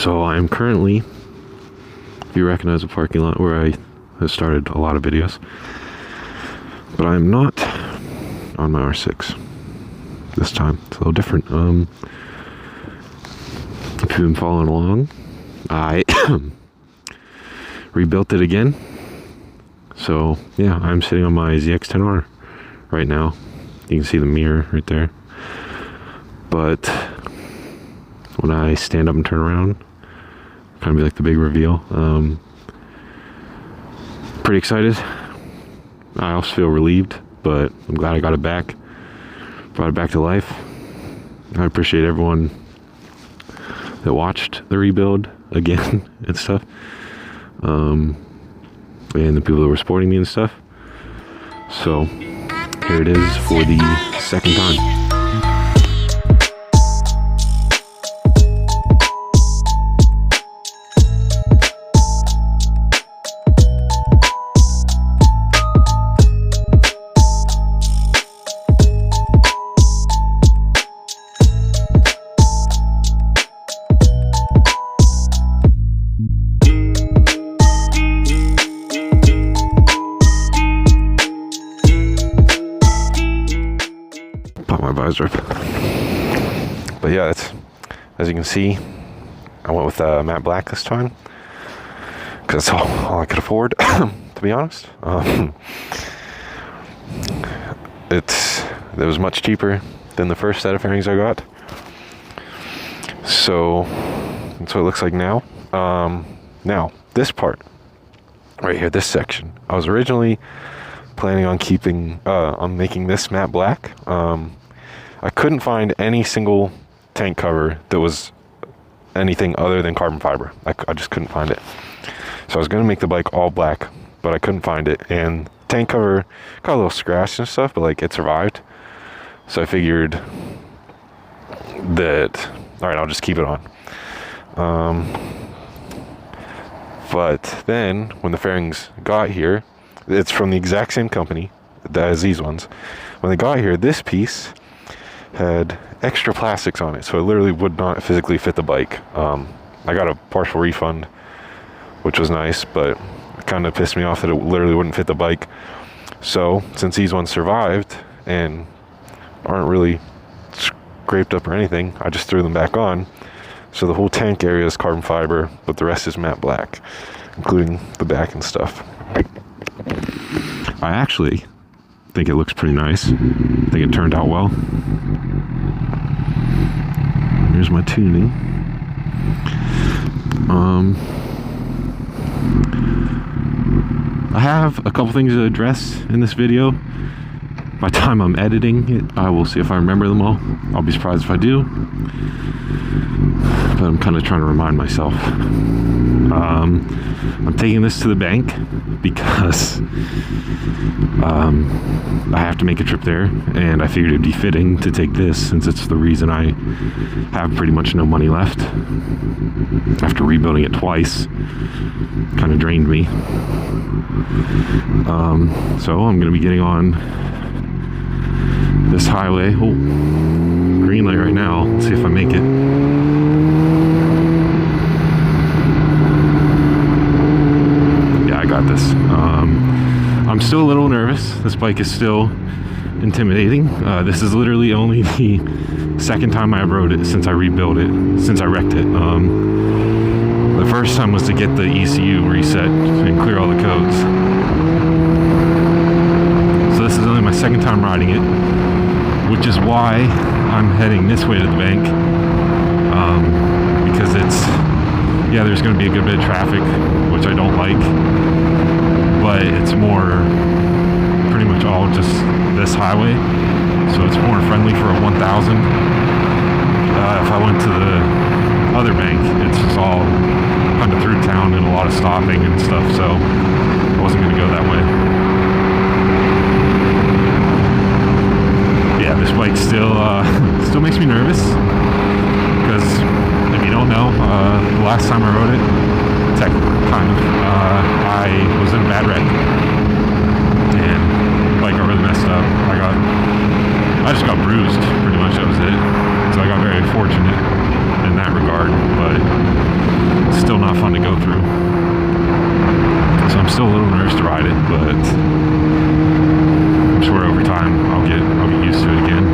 So I'm currently, if you recognize the parking lot where I have started a lot of videos, but I'm not on my R6 this time. It's a little different. If you've been following along, I rebuilt it again. So yeah, I'm sitting on my ZX10-R right now. You can see the mirror right there. But when I stand up and turn around, kind of be like the big reveal. Pretty excited. I also feel relieved, but I'm glad I got it back. Brought it back to life. I appreciate everyone that watched the rebuild again and stuff. And the people that were supporting me and stuff. So here it is for the second time. My visor. But yeah, it's, as you can see, I went with matte black this time because that's all I could afford, to be honest. It was much cheaper than the first set of fairings I got, so that's what it looks like now. Now this part right here, this section, I was originally planning on making this matte black. I couldn't find any single tank cover that was anything other than carbon fiber. I just couldn't find it. So I was going to make the bike all black, but I couldn't find it. And tank cover got a little scratched and stuff, but like it survived. So I figured that, all right, I'll just keep it on. But then when the fairings got here, it's from the exact same company as these ones. When they got here, this piece had extra plastics on it, so it literally would not physically fit the bike. I got a partial refund, which was nice, but it kind of pissed me off that it literally wouldn't fit the bike. So since these ones survived and aren't really scraped up or anything, I just threw them back on. So the whole tank area is carbon fiber, but the rest is matte black, including the back and stuff. I actually think it looks pretty nice. I think it turned out well. Here's my tuning. I have a couple things to address in this video. By the time I'm editing it, I will see if I remember them all. I'll be surprised if I do. But I'm kind of trying to remind myself. I'm taking this to the bank because I have to make a trip there, and I figured it'd be fitting to take this since it's the reason I have pretty much no money left. After rebuilding it twice, kind of drained me. So I'm going to be getting on this highway. Oh, green light right now. Let's see if I make it. Got this. I'm still a little nervous. This bike is still intimidating. This is literally only the second time I've rode it since I rebuilt it, since I wrecked it. The first time was to get the ECU reset and clear all the codes. So this is only my second time riding it, which is why I'm heading this way to the bank, because yeah, there's going to be a good bit of traffic, which I don't like, but it's more pretty much all just this highway, so it's more friendly for a 1000. If I went to the other bank, it's just all kind of through town and a lot of stopping and stuff, so I wasn't going to go that way. Yeah, this bike still makes me nervous, because if you don't know, the last time I rode it, I was in a bad wreck, and the bike got really messed up. I just got bruised, pretty much, that was it. So I got very fortunate in that regard, but it's still not fun to go through. So I'm still a little nervous to ride it, but I'm sure over time I'll get used to it again.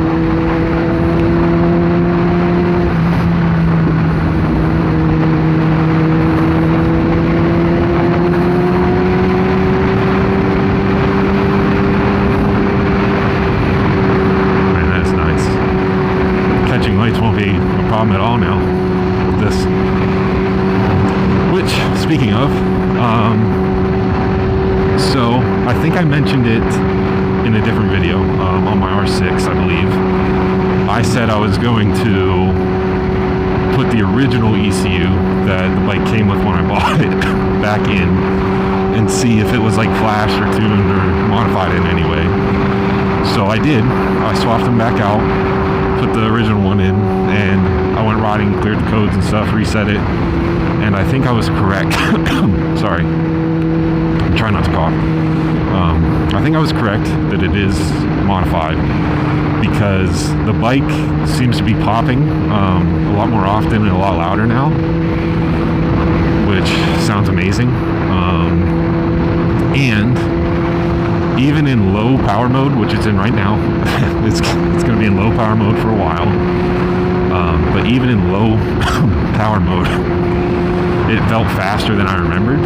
At all now with this. Which, speaking of, so I think I mentioned it in a different video on my R6, I believe. I said I was going to put the original ECU that the bike came with when I bought it back in and see if it was like flashed or tuned or modified in any way. So I did. I swapped them back out, put the original one in, and I went riding, cleared the codes and stuff, reset it, and I think I was correct. Sorry, I'm trying not to cough. I think I was correct that it is modified because the bike seems to be popping a lot more often and a lot louder now, which sounds amazing. And even in low power mode, which it's in right now, it's going to be in low power mode for a while. But even in low power mode, it felt faster than I remembered.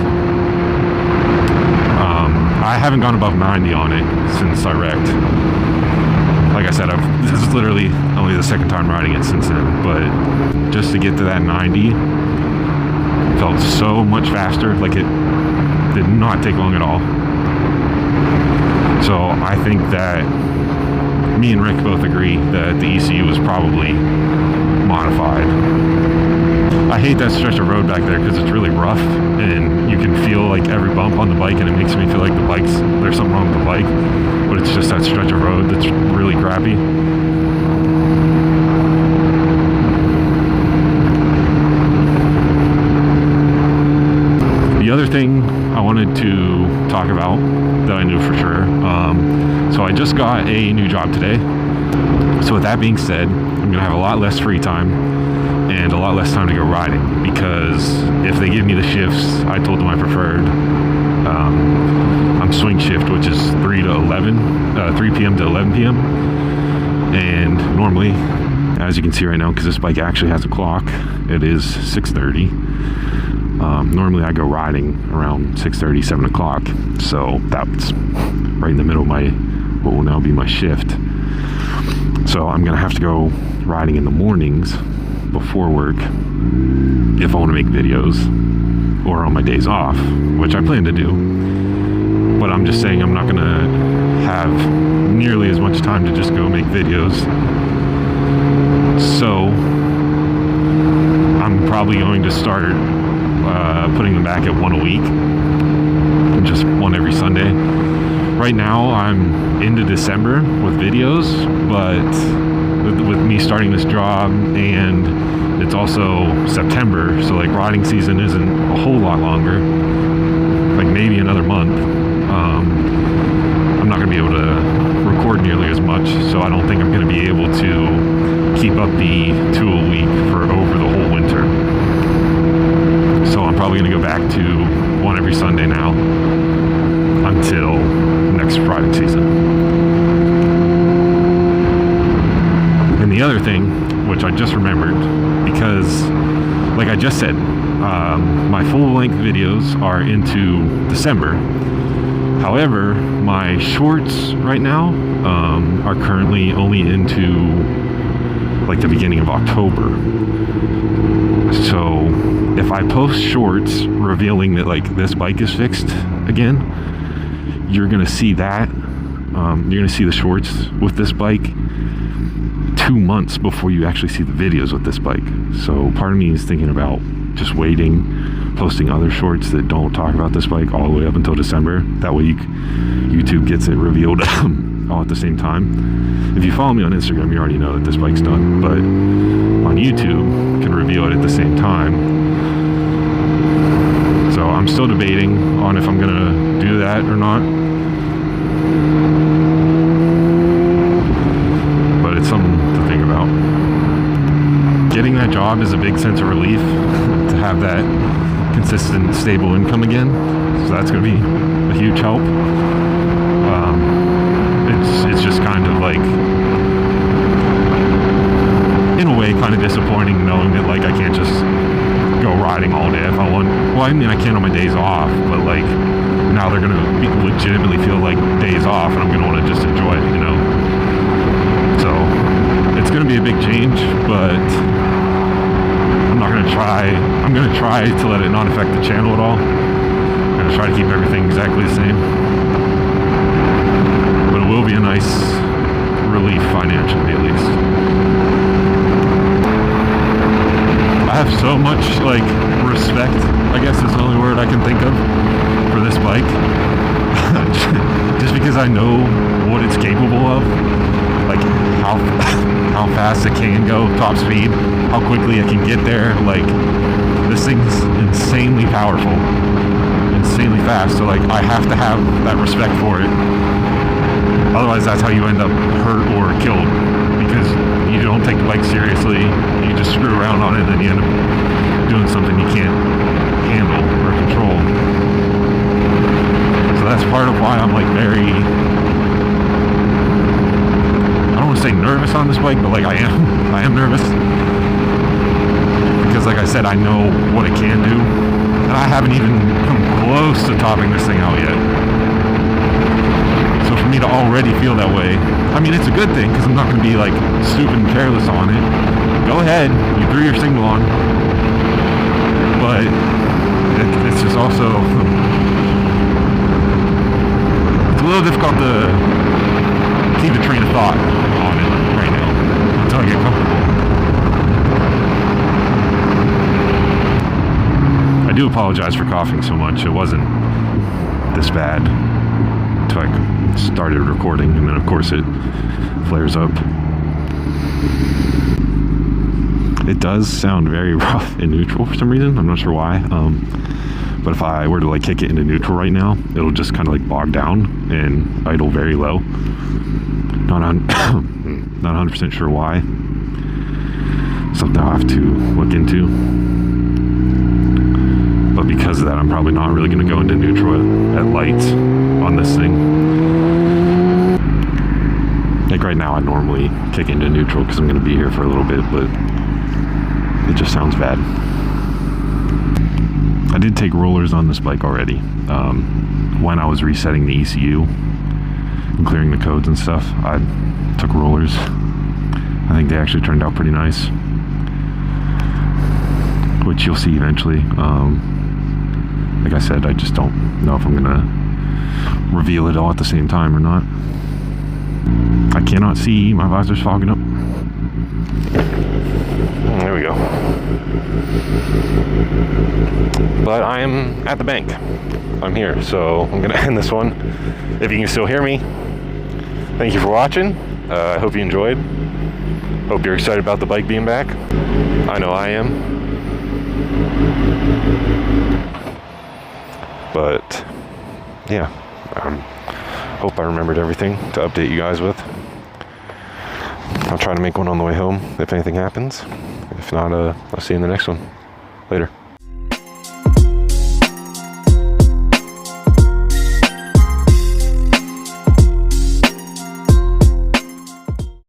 I haven't gone above 90 on it since I wrecked. Like I said, this is literally only the second time riding it since then. But just to get to that 90, felt so much faster. Like it did not take long at all. So I think that me and Rick both agree that the ECU was probably modified. I hate that stretch of road back there because it's really rough and you can feel like every bump on the bike, and it makes me feel like there's something wrong with the bike, but it's just that stretch of road that's really crappy. The other thing I wanted to talk about that I knew for sure, so I just got a new job today. So with that being said, I'm gonna have a lot less free time and a lot less time to go riding, because if they give me the shifts I told them I preferred, I'm swing shift, which is 3 p.m. to 11 p.m. And normally, as you can see right now, because this bike actually has a clock, it is 6:30. Normally I go riding around 6:30, 7 o'clock. So that's right in the middle of what will now be my shift. So I'm gonna have to go riding in the mornings before work if I want to make videos, or on my days off, which I plan to do. But I'm just saying I'm not gonna have nearly as much time to just go make videos. So I'm probably going to start putting them back at one a week, just one every Sunday. Right now I'm into December with videos, but with me starting this job, and it's also September, so like riding season isn't a whole lot longer, like maybe another month. I'm not going to be able to record nearly as much, so I don't think I'm going to be able to keep up the 2 a week for over the whole winter. So I'm probably going to go back to one every Sunday now until next riding season. And the other thing, which I just remembered, because like I just said, my full-length videos are into December. However, my shorts right now are currently only into like the beginning of October. So if I post shorts revealing that like this bike is fixed again, you're gonna see that. You're gonna see the shorts with this bike 2 months before you actually see the videos with this bike. So part of me is thinking about just waiting, posting other shorts that don't talk about this bike all the way up until December. That way YouTube gets it revealed all at the same time. If you follow me on Instagram, you already know that this bike's done, but on YouTube can reveal it at the same time. So I'm still debating on if I'm gonna do that or not, but it's something to think about. Getting that job is a big sense of relief. to have that consistent, stable income again. So that's going to be a huge help. It's just kind of like, in a way, kind of disappointing knowing that like I can't just go riding all day if I want. Well, I mean, I can on my days off, but like now they're gonna legitimately feel like days off, and I'm gonna want to just enjoy it, you know. So it's gonna be a big change, but I'm not gonna try. I'm gonna try to let it not affect the channel at all. I'm gonna try to keep everything exactly the same, but it will be a nice relief financially, at least. I have so much like respect, I guess is the only word I can think of, for this bike. Just because I know what it's capable of, like how fast it can go, top speed, how quickly it can get there. Like, this thing's insanely powerful, insanely fast. So like I have to have that respect for it. Otherwise, that's how you end up hurt or killed, because you don't take the bike seriously, you just screw around on it, and then you end up doing something you can't handle or control. So that's part of why I'm like very, I don't want to say nervous on this bike, but like I am nervous, because like I said, I know what it can do, and I haven't even come close to topping this thing out yet. So for me to already feel that way, I mean, it's a good thing, because I'm not going to be like stupid and careless on it. Go ahead, you threw your signal on, but it's just also, it's a little difficult to keep a train of thought on it right now until I get comfortable. I do apologize for coughing so much. It wasn't this bad until I started recording, and then of course it flares up. It does sound very rough in neutral for some reason. I'm not sure why. But if I were to like kick it into neutral right now, it'll just kind of like bog down and idle very low. Not 100% sure why. Something I'll have to look into. But because of that, I'm probably not really going to go into neutral at lights on this thing. Like right now, I normally kick into neutral because I'm going to be here for a little bit, but it just sounds bad. I did take rollers on this bike already. When I was resetting the ECU and clearing the codes and stuff, I took rollers. I think they actually turned out pretty nice, which you'll see eventually. Like I said, I just don't know if I'm gonna reveal it all at the same time or not. I cannot see, my visor's fogging up. There we go. But I am at the bank. I'm here, so I'm gonna end this one. If you can still hear me, thank you for watching. I hope you enjoyed. Hope you're excited about the bike being back. I know I am. But yeah, hope I remembered everything to update you guys with. I'll try to make one on the way home if anything happens. If not, I'll see you in the next one. Later.